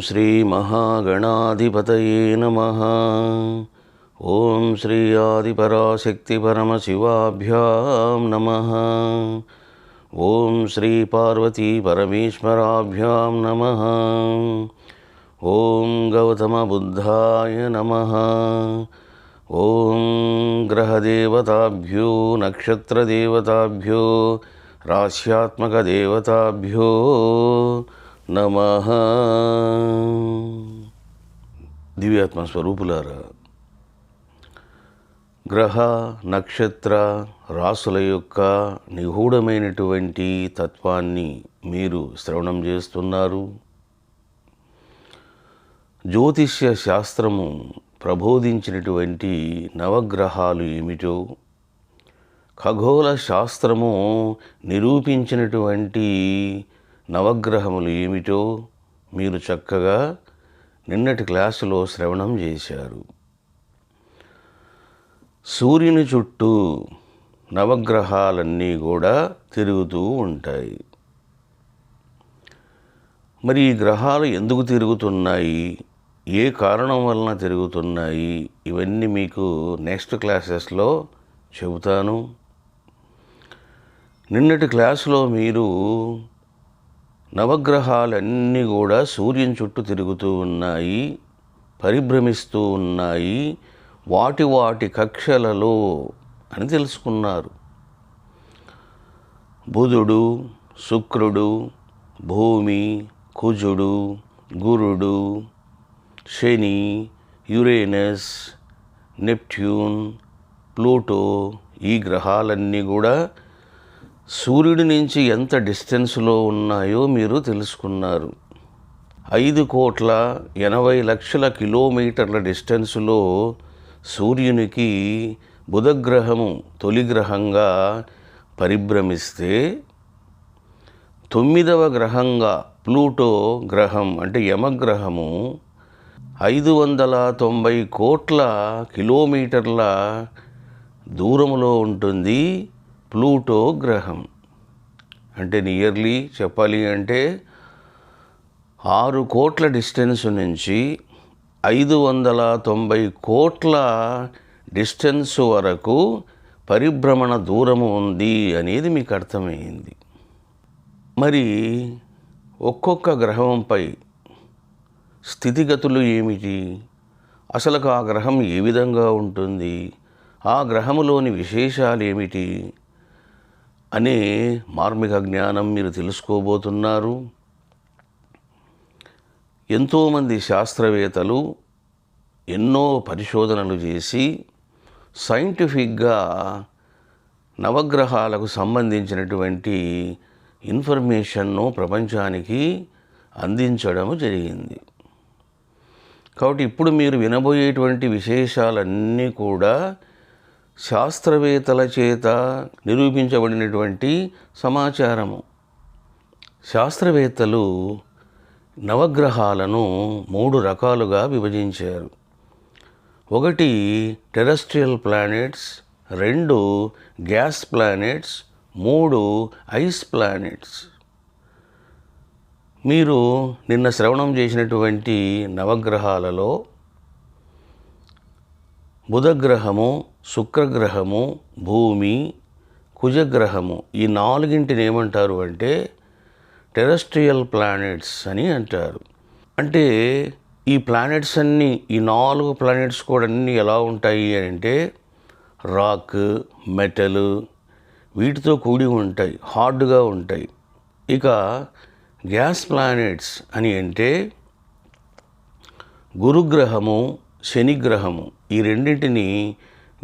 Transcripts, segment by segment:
శ్రీ మహాగణాధిపతయే నమః. ఓం శ్రీ ఆదిపరాశక్తి పరమశివాభ్యాం నమః. ఓం శ్రీ పార్వతీ పరమేశ్వరాభ్యాం నమః. ఓం గౌతమ బుద్ధాయ నమః. ఓం గ్రహదేవతాభ్యో నక్షత్రదేవతాభ్యో రాశ్యాత్మకదేవతాభ్యో నమః. దివ్యాత్మ స్వరూపులారా, గ్రహ నక్షత్ర రాసుల యొక్క నిగూఢమైనటువంటి తత్వాన్ని మీరు శ్రవణం చేస్తున్నారు. జ్యోతిష్య శాస్త్రము ప్రబోధించినటువంటి నవగ్రహాలు ఏమిటో, ఖగోళ శాస్త్రము నిరూపించినటువంటి నవగ్రహములు ఏమిటో మీరు చక్కగా నిన్నటి క్లాసులో శ్రవణం చేశారు. సూర్యుని చుట్టూ నవగ్రహాలన్నీ కూడా తిరుగుతూ ఉంటాయి. మరి ఈ గ్రహాలు ఎందుకు తిరుగుతున్నాయి, ఏ కారణం వలన తిరుగుతున్నాయి, ఇవన్నీ మీకు నెక్స్ట్ క్లాసెస్లో చెబుతాను. నిన్నటి క్లాసులో మీరు నవగ్రహాలన్నీ కూడా సూర్యుని చుట్టూ తిరుగుతూ ఉన్నాయి, పరిభ్రమిస్తూ ఉన్నాయి, వాటి వాటి కక్షలలో అని తెలుసుకున్నారు. బుధుడు, శుక్రుడు, భూమి, కుజుడు, గురుడు, శని, యురేనస్, నెప్ట్యూన్, ప్లూటో, ఈ గ్రహాలన్నీ కూడా సూర్యుడి నుంచి ఎంత డిస్టెన్స్లో ఉన్నాయో మీరు తెలుసుకున్నారు. 5,80,00,000 కిలోమీటర్ల డిస్టెన్స్లో సూర్యునికి బుధగ్రహము తొలి గ్రహంగా పరిభ్రమిస్తే, 9వ గ్రహంగా ప్లూటో గ్రహం అంటే యమగ్రహము 590 కోట్ల కిలోమీటర్ల దూరంలో ఉంటుంది. ప్లూటో గ్రహం అంటే నియర్లీ చెప్పాలి అంటే 6 కోట్ల డిస్టెన్స్ నుంచి 590 కోట్ల డిస్టెన్స్ వరకు పరిభ్రమణ దూరము ఉంది అనేది మీకు అర్థమైంది. మరి ఒక్కొక్క గ్రహంపై స్థితిగతులు ఏమిటి, అసలు ఆ గ్రహం ఏ విధంగా ఉంటుంది, ఆ గ్రహములోని విశేషాలు ఏమిటి అనే మార్మిక జ్ఞానం మీరు తెలుసుకోబోతున్నారు. ఎంతోమంది శాస్త్రవేత్తలు ఎన్నో పరిశోధనలు చేసి సైంటిఫిక్గా నవగ్రహాలకు సంబంధించినటువంటి ఇన్ఫర్మేషన్ను ప్రపంచానికి అందించడం జరిగింది. కాబట్టి ఇప్పుడు మీరు వినబోయేటువంటి విశేషాలన్నీ కూడా శాస్త్రవేత్తల చేత నిరూపించబడినటువంటి సమాచారము. శాస్త్రవేత్తలు నవగ్రహాలను 3 రకాలుగా విభజించారు. 1 terrestrial planets, 2 gas planets, 3 ice planets. మీరు నిన్న శ్రవణం చేసినటువంటి నవగ్రహాలలో బుధగ్రహము, శుక్రగ్రహము, భూమి, కుజగ్రహము, ఈ 4ంటిని ఏమంటారు అంటే టెరెస్ట్రియల్ ప్లానెట్స్ అని అంటారు. అంటే ఈ ప్లానెట్స్ అన్నీ, ఈ 4 ప్లానెట్స్ కూడా అన్నీ ఎలా ఉంటాయి అని అంటే రాక్, మెటల్ వీటితో కూడి ఉంటాయి, హార్డ్గా ఉంటాయి. ఇక గ్యాస్ ప్లానెట్స్ అని అంటే గురుగ్రహము, శనిగ్రహము, ఈ 2ంటిని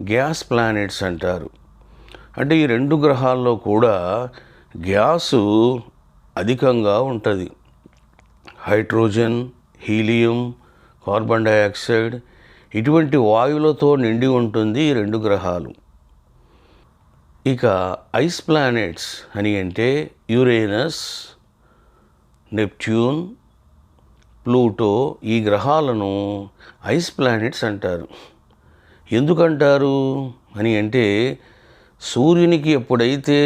గ్యాస్ ప్లానెట్స్ అంటారు. అంటే ఈ 2 గ్రహాల్లో కూడా గ్యాసు అధికంగా ఉంటుంది. హైడ్రోజన్, హీలియం, కార్బన్ డయాక్సైడ్ ఇటువంటి వాయువులతో నిండి ఉంటుంది ఈ 2 గ్రహాలు. ఇక ఐస్ ప్లానెట్స్ అని అంటే యురేనస్, నెప్ట్యూన్, ప్లూటో, ఈ గ్రహాలను ఐస్ ప్లానెట్స్ అంటారు. ఎందుకంటారు అని అంటే సూర్యునికి ఎప్పుడైతే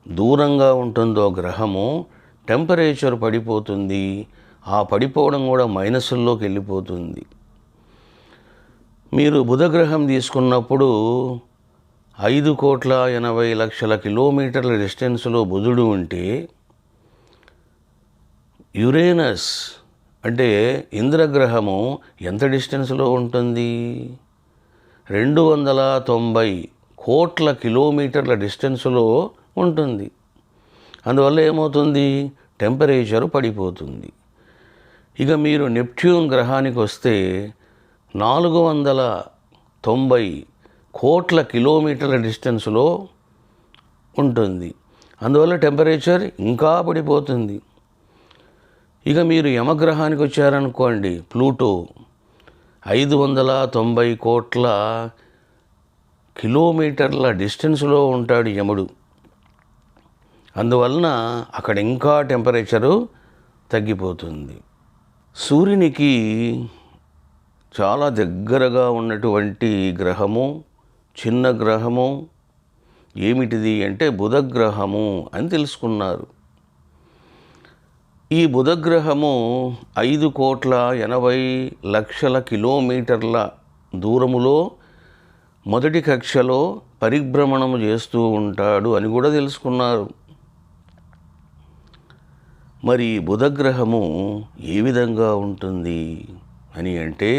దూరంగా ఉంటుందో గ్రహము టెంపరేచర్ పడిపోతుంది, ఆ పడిపోవడం కూడా మైనస్ల్లోకి వెళ్ళిపోతుంది. మీరు బుధగ్రహం తీసుకున్నప్పుడు 5,80,00,000 కిలోమీటర్ల డిస్టెన్స్లో బుధుడు ఉంటే, యురేనస్ అంటే ఇంద్రగ్రహము ఎంత డిస్టెన్స్లో ఉంటుంది? 290 కోట్ల కిలోమీటర్ల డిస్టెన్స్లో ఉంటుంది. అందువల్ల ఏమవుతుంది? టెంపరేచరు పడిపోతుంది. ఇక మీరు నెప్ట్యూన్ గ్రహానికి వస్తే 490 కోట్ల కిలోమీటర్ల డిస్టెన్స్లో ఉంటుంది. అందువల్ల టెంపరేచర్ ఇంకా పడిపోతుంది. ఇక మీరు యమగ్రహానికి వచ్చారనుకోండి, ప్లూటో 590 కోట్ల కిలోమీటర్ల డిస్టెన్స్లో ఉంటాడు యముడు. అందువలన అక్కడ ఇంకా టెంపరేచరు తగ్గిపోతుంది. సూర్యునికి చాలా దగ్గరగా ఉన్నటువంటి గ్రహము, చిన్న గ్రహము ఏమిటిది అంటే బుధగ్రహము అని తెలుసుకున్నారు. ఈ బుధగ్రహము 5,80,00,000 కిలోమీటర్ల దూరములో మొదటి కక్షలో పరిభ్రమణము చేస్తూ ఉంటాడు అని కూడా తెలుసుకున్నారు. మరి బుధగ్రహము ఏ విధంగా ఉంటుంది అని అంటే,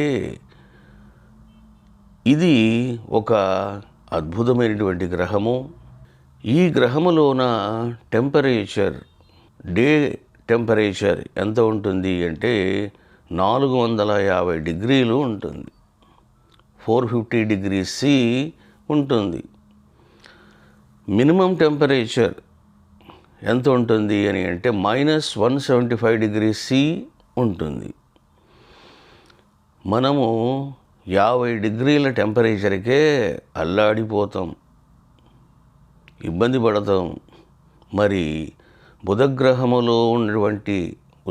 ఇది ఒక అద్భుతమైనటువంటి గ్రహము. ఈ గ్రహములోన టెంపరేచర్, డే టెంపరేచర్ ఎంత ఉంటుంది అంటే 450 డిగ్రీలు ఉంటుంది. 450 డిగ్రీ సి ఉంటుంది. మినిమం టెంపరేచర్ ఎంత ఉంటుంది అని అంటే -175 డిగ్రీ సి ఉంటుంది. మనము 50 డిగ్రీల టెంపరేచర్కే అల్లాడిపోతాం, ఇబ్బంది పడతాం. మరి బుధగ్రహములో ఉన్నటువంటి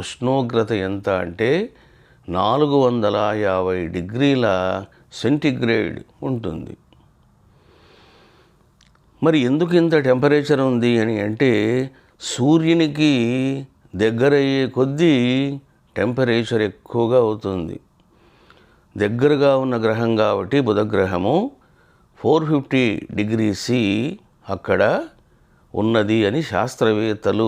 ఉష్ణోగ్రత ఎంత అంటే 450 డిగ్రీల సెంటిగ్రేడ్ ఉంటుంది. మరి ఎందుకు ఇంత టెంపరేచర్ ఉంది అని అంటే, సూర్యునికి దగ్గరయ్యే కొద్దీ టెంపరేచర్ ఎక్కువగా అవుతుంది. దగ్గరగా ఉన్న గ్రహం కాబట్టి బుధగ్రహము 450 డిగ్రీ సి అక్కడ ఉన్నది అని శాస్త్రవేత్తలు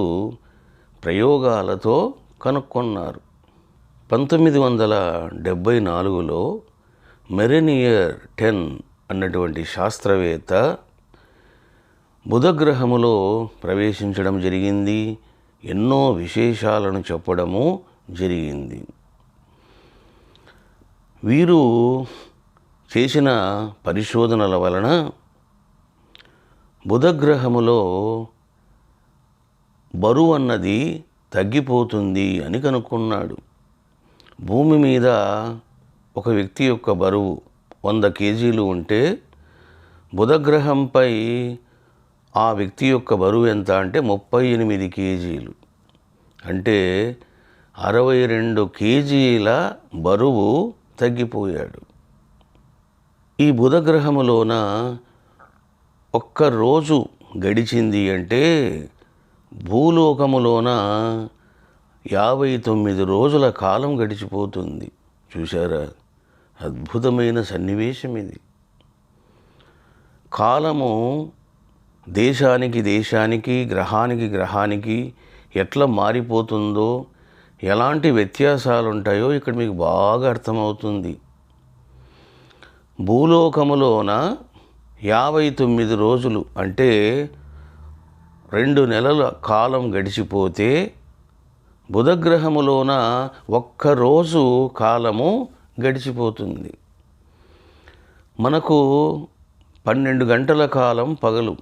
ప్రయోగాలతో కనుక్కున్నారు. 1974లో మెరెనియర్ 10 అన్నటువంటి శాస్త్రవేత్త బుధగ్రహములో ప్రవేశించడం జరిగింది. ఎన్నో విశేషాలను చెప్పడము జరిగింది. వీరు చేసిన పరిశోధనల వలన బుధగ్రహములో బరువు అన్నది తగ్గిపోతుంది అని కనుక్కున్నాడు. భూమి మీద ఒక వ్యక్తి యొక్క బరువు 100 కేజీలు ఉంటే, బుధగ్రహంపై ఆ వ్యక్తి యొక్క బరువు ఎంత అంటే 38 కేజీలు. అంటే 62 కేజీల బరువు తగ్గిపోయాడు. ఈ బుధగ్రహములోన ఒక్కరోజు గడిచింది అంటే భూలోకములోన 59 రోజుల కాలం గడిచిపోతుంది. చూశారా? అద్భుతమైన సన్నివేశం ఇది. కాలము దేశానికి దేశానికి, గ్రహానికి గ్రహానికి ఎట్లా మారిపోతుందో, ఎలాంటి వ్యత్యాసాలు ఉంటాయో ఇక్కడ మీకు బాగా అర్థమవుతుంది. భూలోకములోన 59 రోజులు అంటే 2 నెలల కాలం గడిచిపోతే, బుధగ్రహములోన ఒక్కరోజు కాలము గడిచిపోతుంది. మనకు 12 గంటల కాలం పగలు,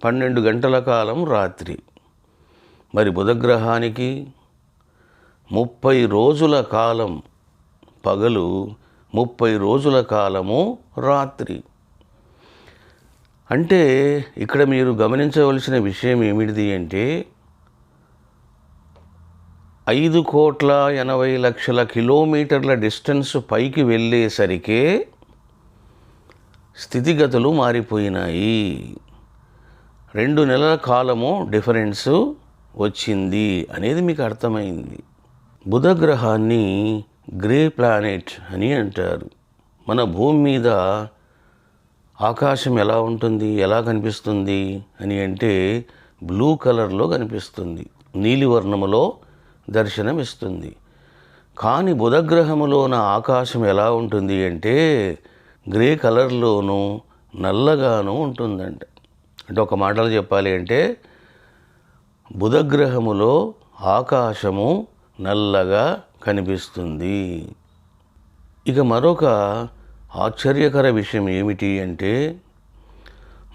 12 గంటల కాలం రాత్రి. మరి బుధగ్రహానికి 30 రోజుల కాలం పగలు, 30 రోజుల కాలము రాత్రి. అంటే ఇక్కడ మీరు గమనించవలసిన విషయం ఏమిటిది అంటే, 5,80,00,000 కిలోమీటర్ల డిస్టెన్స్ పైకి వెళ్ళేసరికే స్థితిగతులు మారిపోయినాయి. 2 నెలల కాలము డిఫరెన్సు వచ్చింది అనేది మీకు అర్థమైంది. బుధ గ్రహాన్ని గ్రే ప్లానెట్ అని అంటారు. మన భూమి మీద ఆకాశం ఎలా ఉంటుంది, ఎలా కనిపిస్తుంది అని అంటే బ్లూ కలర్లో కనిపిస్తుంది, నీలివర్ణములో దర్శనమిస్తుంది. కానీ బుధగ్రహములోన ఆకాశం ఎలా ఉంటుంది అంటే గ్రే కలర్లోనూ నల్లగాను ఉంటుందంట. అంటే ఒక మాటలో చెప్పాలి అంటే బుధగ్రహములో ఆకాశము నల్లగా కనిపిస్తుంది. ఇక మరొక ఆశ్చర్యకర విషయం ఏమిటి అంటే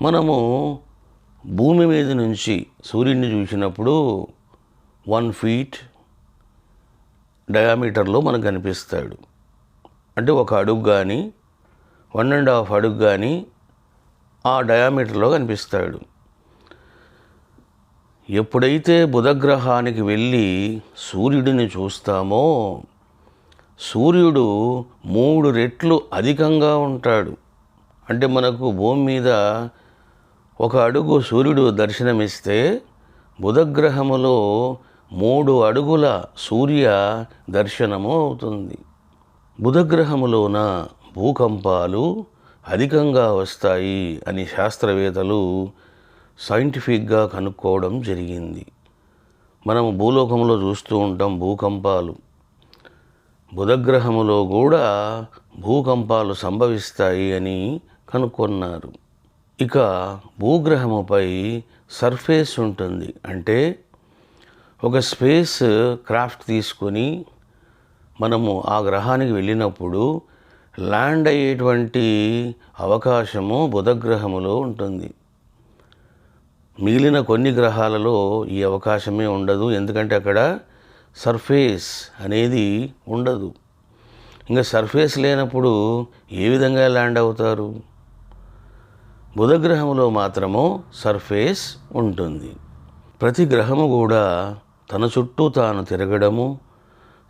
మనము భూమి మీద నుంచి సూర్యుడిని చూసినప్పుడు 1 feet డయామీటర్లో మనకు కనిపిస్తాడు. అంటే 1 అడుగు కానీ 1.5 అడుగు కానీ ఆ డయామీటర్లో కనిపిస్తాడు. ఎప్పుడైతే బుధగ్రహానికి వెళ్ళి సూర్యుడిని చూస్తామో సూర్యుడు 3 రెట్లు అధికంగా ఉంటాడు. అంటే మనకు భూమి మీద 1 అడుగు సూర్యుడు దర్శనమిస్తే బుధగ్రహములో 3 అడుగుల సూర్య దర్శనము అవుతుంది. బుధగ్రహములోన భూకంపాలు అధికంగా వస్తాయి అని శాస్త్రవేత్తలు సైంటిఫిక్గా కనుక్కోవడం జరిగింది. మనం భూలోకంలో చూస్తూ ఉంటాం భూకంపాలు. బుధగ్రహములో కూడా భూకంపాలు సంభవిస్తాయి అని కనుక్కున్నారు. ఇక భూగ్రహముపై సర్ఫేస్ ఉంటుంది. అంటే ఒక స్పేస్ క్రాఫ్ట్ తీసుకొని మనము ఆ గ్రహానికి వెళ్ళినప్పుడు ల్యాండ్ అయ్యేటువంటి అవకాశము బుధగ్రహములో ఉంటుంది. మిగిలిన కొన్ని గ్రహాలలో ఈ అవకాశమే ఉండదు. ఎందుకంటే అక్కడ సర్ఫేస్ అనేది ఉండదు. ఇంకా సర్ఫేస్ లేనప్పుడు ఏ విధంగా ల్యాండ్ అవుతారు? బుధగ్రహంలో మాత్రము సర్ఫేస్ ఉంటుంది. ప్రతి గ్రహము కూడా తన చుట్టూ తాను తిరగడము,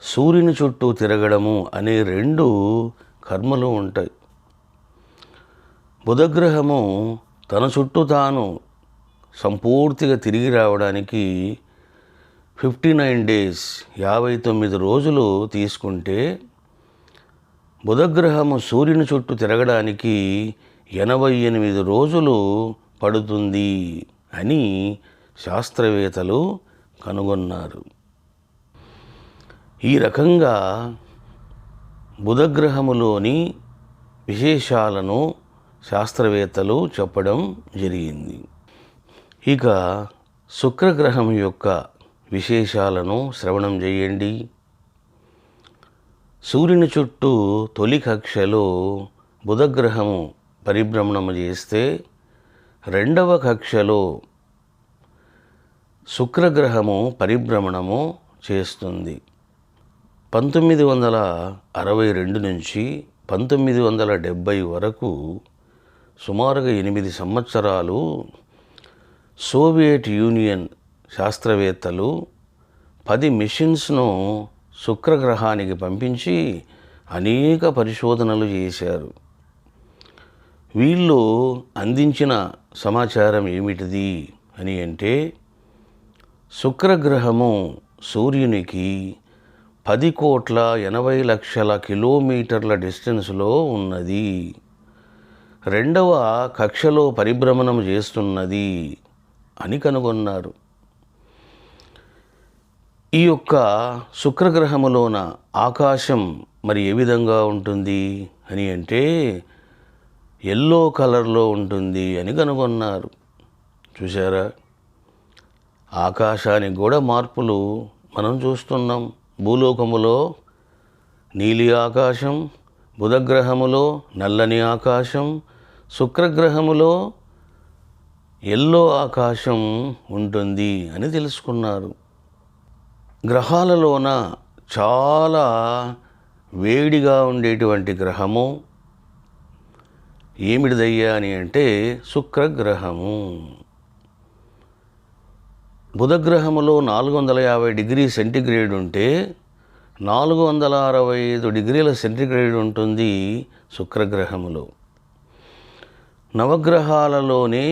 సూర్యుని చుట్టూ తిరగడము అనే 2 కర్మలు ఉంటాయి. బుధగ్రహము తన చుట్టూ తాను సంపూర్తిగా తిరిగి రావడానికి 59 days 59 రోజులు తీసుకుంటే బుధగ్రహము సూర్యుని చుట్టూ తిరగడానికి 88 రోజులు పడుతుంది అని శాస్త్రవేత్తలు కనుగొన్నారు. ఈ రకంగా బుధగ్రహములోని విశేషాలను శాస్త్రవేత్తలు చెప్పడం జరిగింది. ఇక శుక్రగ్రహం యొక్క విశేషాలను శ్రవణం చేయండి. సూర్యుని చుట్టూ తొలి కక్షలో బుధగ్రహము పరిభ్రమణము చేస్తే 2వ కక్షలో శుక్రగ్రహము పరిభ్రమణము చేస్తుంది. 1962 నుంచి 1970 వరకు సుమారుగా 8 సంవత్సరాలు సోవియట్ యూనియన్ శాస్త్రవేత్తలు 10 మిషన్స్ను శుక్రగ్రహానికి పంపించి అనేక పరిశోధనలు చేశారు. వీళ్ళు అందించిన సమాచారం ఏమిటిది అని అంటే శుక్రగ్రహము సూర్యునికి 10,80,00,000 కిలోమీటర్ల డిస్టెన్స్లో ఉన్నది. 2వ కక్షలో పరిభ్రమణం చేస్తున్నది అని కనుగొన్నారు. ఈ యొక్క శుక్రగ్రహములోన ఆకాశం మరి ఏ విధంగా ఉంటుంది అని అంటే ఎల్లో కలర్లో ఉంటుంది అని కనుగొన్నారు. చూసారా, ఆకాశానికి కూడా మార్పులు మనం చూస్తున్నాం. భూలోకములో నీలి ఆకాశం, బుధగ్రహములో నల్లని ఆకాశం, శుక్రగ్రహములో ఎల్లో ఆకాశం ఉంటుంది అని తెలుసుకున్నారు. గ్రహాలలోన చాలా వేడిగా ఉండేటువంటి గ్రహము ఏమిటిదయ్యా అని అంటే శుక్రగ్రహము. బుధగ్రహములో 450 డిగ్రీ సెంటిగ్రేడ్ ఉంటే 465 డిగ్రీల సెంటిగ్రేడ్ ఉంటుంది శుక్రగ్రహములో. నవగ్రహాలలోనే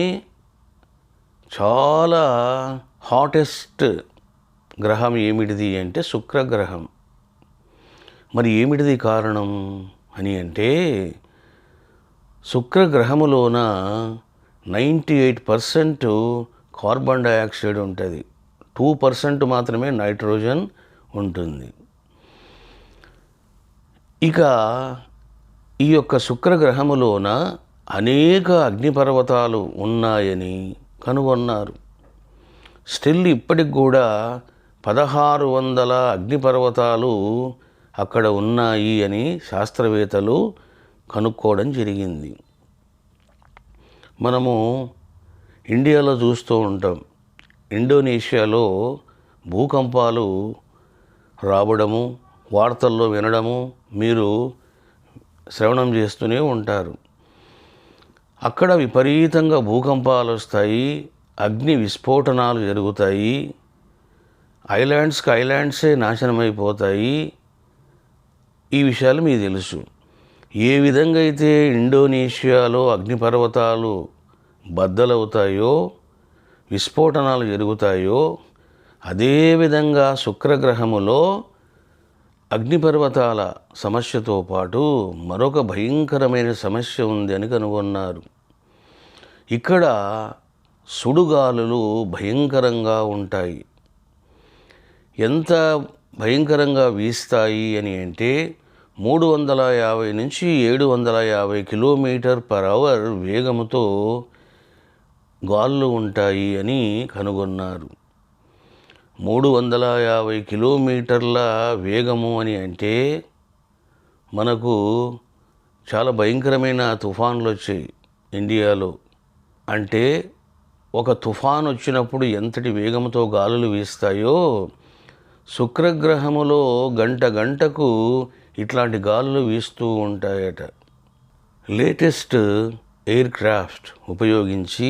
చాలా హాటెస్ట్ గ్రహం ఏమిటిది అంటే శుక్రగ్రహం. మరి ఏమిటిది కారణం అని అంటే, శుక్రగ్రహములోన 98% కార్బన్ డయాక్సైడ్ ఉంటుంది, 2% మాత్రమే నైట్రోజన్ ఉంటుంది. ఇక ఈ యొక్క శుక్రగ్రహములోన అనేక అగ్నిపర్వతాలు ఉన్నాయని కనుగొన్నారు. స్టిల్ ఇప్పటికి కూడా 1600 అగ్నిపర్వతాలు అక్కడ ఉన్నాయి అని శాస్త్రవేత్తలు కనుక్కోవడం జరిగింది. మనము ఇండియాలో చూస్తూ ఉంటాం, ఇండోనేషియాలో భూకంపాలు రావడము, వార్తల్లో వినడము మీరు శ్రవణం చేస్తూనే ఉంటారు. అక్కడ విపరీతంగా భూకంపాలు వస్తాయి, అగ్ని విస్ఫోటనాలు జరుగుతాయి, ఐలాండ్సే నాశనమైపోతాయి. ఈ విషయాలు మీకు తెలుసు. ఏ విధంగా అయితే ఇండోనేషియాలో అగ్నిపర్వతాలు బద్దలవుతాయో, విస్ఫోటనాలు జరుగుతాయో, అదేవిధంగా శుక్రగ్రహములో అగ్నిపర్వతాల సమస్యతో పాటు మరొక భయంకరమైన సమస్య ఉంది అని కనుగొన్నారు. ఇక్కడ సుడుగాలులు భయంకరంగా ఉంటాయి. ఎంత భయంకరంగా వీస్తాయి అని అంటే 350 నుంచి 750 km/h వేగముతో గాలులు ఉంటాయి అని కనుగొన్నారు. 350 కిలోమీటర్ల వేగము అని అంటే మనకు చాలా భయంకరమైన తుఫాన్లు వచ్చాయి ఇండియాలో. అంటే ఒక తుఫాన్ వచ్చినప్పుడు ఎంతటి వేగంతో గాలులు వీస్తాయో, శుక్రగ్రహములో గంటకు ఇట్లాంటి గాలులు వీస్తూ ఉంటాయట. లేటెస్ట్ ఎయిర్ క్రాఫ్ట్ ఉపయోగించి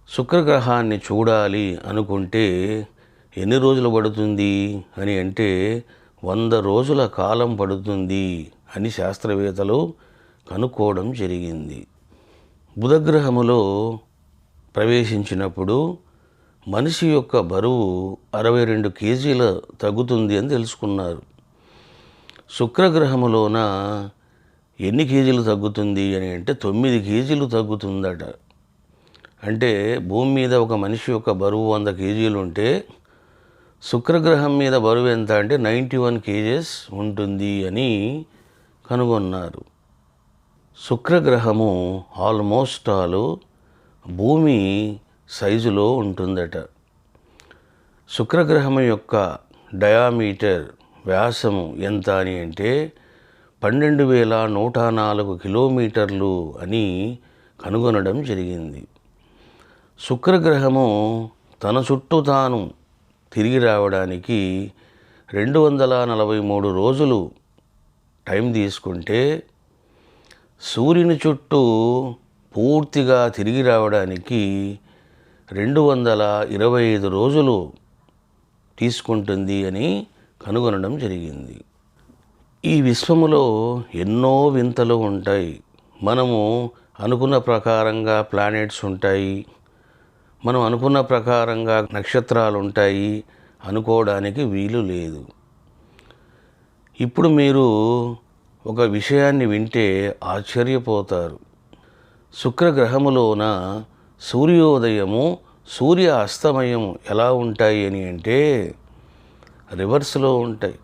శుక్రగ్రహాన్ని చూడాలి అనుకుంటే ఎన్ని రోజులు పడుతుంది అని అంటే 100 రోజుల కాలం పడుతుంది అని శాస్త్రవేత్తలు కనుక్కోవడం జరిగింది. బుధగ్రహములో ప్రవేశించినప్పుడు మనిషి యొక్క బరువు 62 kg తగ్గుతుంది అని తెలుసుకున్నారు. శుక్రగ్రహములోన ఎన్ని కేజీలు తగ్గుతుంది అని అంటే 9 kg తగ్గుతుందట. అంటే భూమి మీద ఒక మనిషి యొక్క బరువు 100 kg ఉంటే శుక్రగ్రహం మీద బరువు ఎంత అంటే 91 kg ఉంటుంది అని కనుగొన్నారు. శుక్రగ్రహము ఆల్మోస్ట్ భూమి సైజులో ఉంటుందట. శుక్రగ్రహం యొక్క డయామీటర్ వ్యాసము ఎంత అని అంటే 12,104 కిలోమీటర్లు అని కనుగొనడం జరిగింది. శుక్రగ్రహము తన చుట్టూ తాను తిరిగి రావడానికి 243 రోజులు టైం తీసుకుంటే, సూర్యుని చుట్టూ పూర్తిగా తిరిగి రావడానికి 225 రోజులు తీసుకుంటుంది అని కనుగొనడం జరిగింది. ఈ విశ్వములో ఎన్నో వింతలు ఉంటాయి. మనము అనుకున్న ప్రకారంగా ప్లానెట్స్ ఉంటాయి, మనం అనుకున్న ప్రకారంగా నక్షత్రాలు ఉంటాయి అనుకోవడానికి వీలు లేదు. ఇప్పుడు మీరు ఒక విషయాన్ని వింటే ఆశ్చర్యపోతారు. శుక్రగ్రహములోన సూర్యోదయము, సూర్య అస్తమయం ఎలా ఉంటాయి అని అంటే రివర్స్లో ఉంటాయి.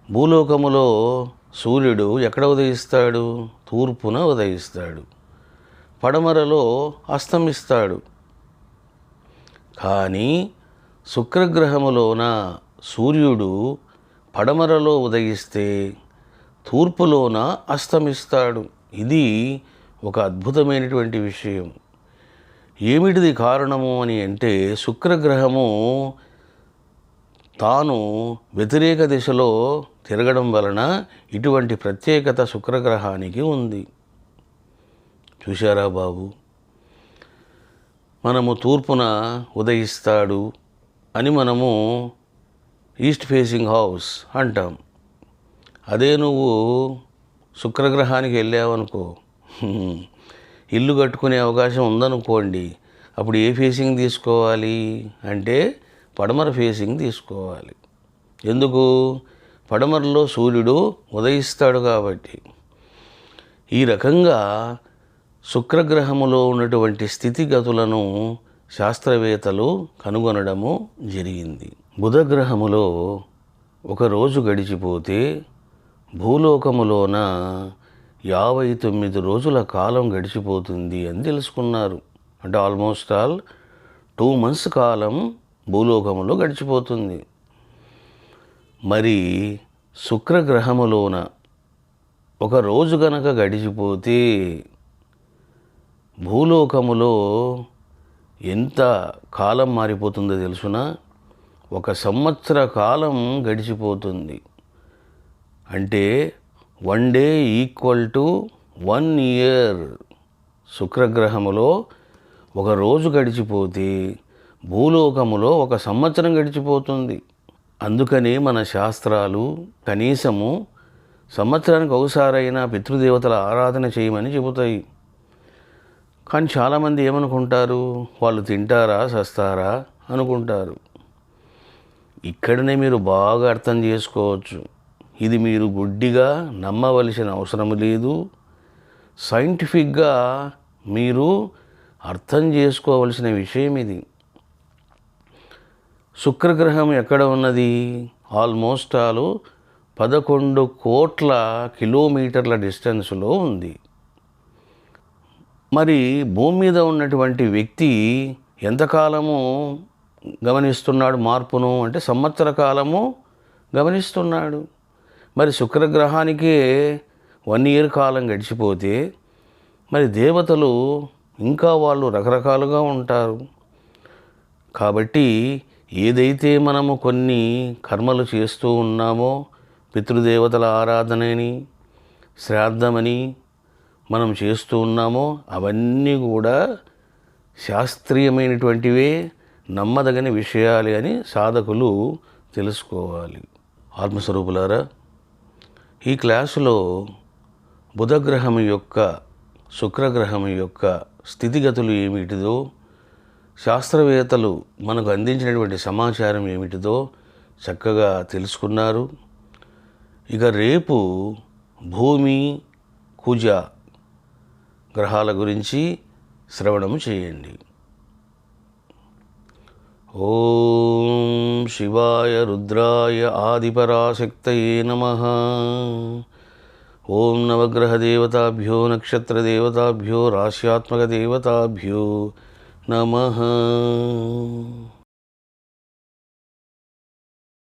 భూలోకములో సూర్యుడు ఎక్కడ ఉదయిస్తాడు? తూర్పున ఉదయిస్తాడు, పడమరలో అస్తమిస్తాడు. కానీ శుక్రగ్రహములోన సూర్యుడు పడమరలో ఉదయిస్తే తూర్పులోన అస్తమిస్తాడు. ఇది ఒక అద్భుతమైనటువంటి విషయం. ఏమిటిది కారణము అని అంటే శుక్రగ్రహము తాను వ్యతిరేక దిశలో తిరగడం వలన ఇటువంటి ప్రత్యేకత శుక్రగ్రహానికి ఉంది. చూశారా బాబు, మనము తూర్పున ఉదయిస్తాడు అని మనము ఈస్ట్ ఫేసింగ్ హౌస్ అంటాం. అదే నువ్వు శుక్రగ్రహానికి వెళ్ళావనుకో, ఇల్లు కట్టుకునే అవకాశం ఉందనుకోండి, అప్పుడు ఏ ఫేసింగ్ తీసుకోవాలి అంటే పడమర ఫేసింగ్ తీసుకోవాలి. ఎందుకు? పడమరలో సూర్యుడు ఉదయిస్తాడు కాబట్టి. ఈ రకంగా శుక్రగ్రహములో ఉన్నటువంటి స్థితిగతులను శాస్త్రవేత్తలు కనుగొనడము జరిగింది. బుధగ్రహములో ఒకరోజు గడిచిపోతే భూలోకములోన 59 రోజుల కాలం గడిచిపోతుంది అని తెలుసుకున్నారు. అంటే ఆల్మోస్ట్ ఆల్ 2 months కాలం భూలోకములో గడిచిపోతుంది. మరి శుక్రగ్రహములోన ఒక రోజు గనక గడిచిపోతే భూలోకములో ఎంత కాలం మారిపోతుందో తెలుసునా? 1 సంవత్సర కాలం గడిచిపోతుంది. అంటే 1 day ఈక్వల్ టు 1 year. శుక్రగ్రహములో ఒక రోజు గడిచిపోతే భూలోకములో 1 సంవత్సరం గడిచిపోతుంది. అందుకనే మన శాస్త్రాలు కనీసము సంవత్సరానికి ఒకసారైనా పితృదేవతల ఆరాధన చేయమని చెబుతాయి. కానీ చాలామంది ఏమనుకుంటారు? వాళ్ళు తింటారా చస్తారా అనుకుంటారు. ఇక్కడనే మీరు బాగా అర్థం చేసుకోవచ్చు. ఇది మీరు గుడ్డిగా నమ్మవలసిన అవసరం లేదు. సైంటిఫిక్గా మీరు అర్థం చేసుకోవలసిన విషయం ఇది. శుక్రగ్రహం ఎక్కడ ఉన్నది? ఆల్మోస్ట్ ఆల్ 11 కోట్ల కిలోమీటర్ల డిస్టెన్స్లో ఉంది. మరి భూమి మీద ఉన్నటువంటి వ్యక్తి ఎంతకాలము గమనిస్తున్నాడు మార్పును? అంటే సంవత్సర కాలము గమనిస్తున్నాడు. మరి శుక్రగ్రహానికే 1 year కాలం గడిచిపోతే మరి దేవతలు ఇంకా వాళ్ళు రకరకాలుగా ఉంటారు. కాబట్టి ఏదైతే మనము కొన్ని కర్మలు చేస్తూ ఉన్నామో, పితృదేవతల ఆరాధనని, శ్రాద్ధమని మనం చేస్తూ ఉన్నామో అవన్నీ కూడా శాస్త్రీయమైనటువంటివే, నమ్మదగిన విషయాలే అని సాధకులు తెలుసుకోవాలి. ఆత్మస్వరూపులారా, ఈ క్లాసులో బుధగ్రహం యొక్క, శుక్రగ్రహం యొక్క స్థితిగతులు ఏమిటిదో, శాస్త్రవేత్తలు మనకు అందించినటువంటి సమాచారం ఏమిటిదో చక్కగా తెలుసుకున్నారు. ఇక రేపు భూమి, కుజ గ్రహాల గురించి శ్రవణము చేయండి. ఓం శివాయ రుద్రాయ ఆదిపరాశక్తయే నమః. ఓం నవగ్రహదేవతాభ్యో నక్షత్రదేవతాభ్యో రాశ్యాత్మకదేవతాభ్యో నమః.